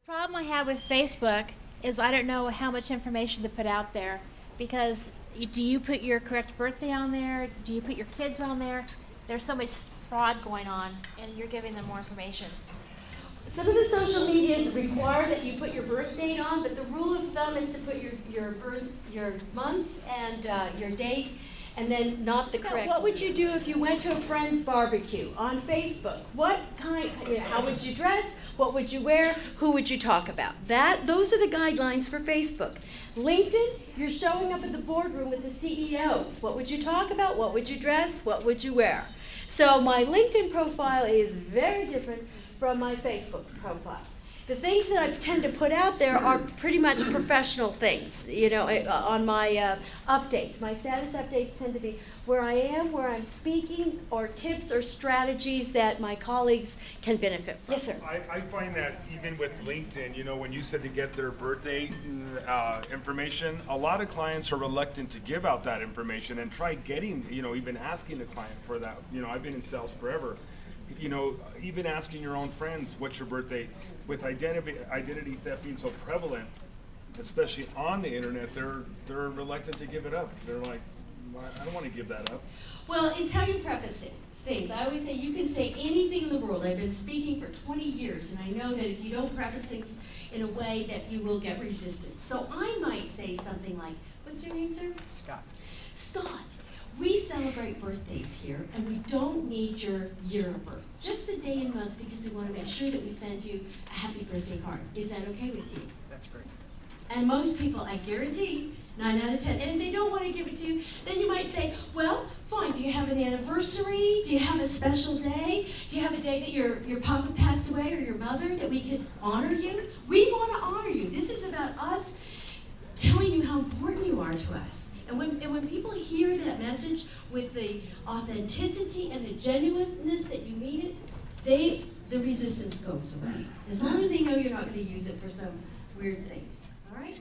Problem I have with Facebook is I don't know how much information to put out there because do you put your correct birthday on there? Do you put your kids on there? There's so much fraud going on and you're giving them more information. Some of the social medias require that you put your birth date on, but the rule of thumb is to put your month and your date, and then not the correct. What would you do if you went to a friend's barbecue on Facebook? What kind? How would you dress? What would you wear? Who would you talk about? Those are the guidelines for Facebook. LinkedIn, you're showing up at the boardroom with the CEOs. What would you talk about? What would you dress? What would you wear? So my LinkedIn profile is very different from my Facebook profile. The things that I tend to put out there are pretty much professional things, on my updates. My status updates tend to be where I am, where I'm speaking, or tips or strategies that my colleagues can benefit from. Yes, sir. I find that even with LinkedIn, when you said to get their birthday information, a lot of clients are reluctant to give out that information and try getting, even asking the client for that. I've been in sales forever. Even asking your own friends, what's your birthday? With identity theft being so prevalent, especially on the internet, they're reluctant to give it up. They're like, I don't want to give that up. Well, it's how you preface it. Things. I always say you can say anything in the world. I've been speaking for 20 years, and I know that if you don't preface things in a way that you will get resistance. So I might say something like, what's your name, sir? Scott. Scott. We celebrate birthdays here, and we don't need your year of birth. Just the day and month, because we want to make sure that we send you a happy birthday card. Is that okay with you? That's great. And most people, I guarantee, 9 out of 10. And if they don't want to give it to you, then you might say, well, fine, do you have an anniversary? Do you have a special day? Do you have a day that your papa passed away or your mother that we could honor you? We want to honor you. This is about us telling you how important you are to us. And when people hear that message with the authenticity and the genuineness that you mean it, the resistance goes away. As long as they know you're not going to use it for some weird thing. All right?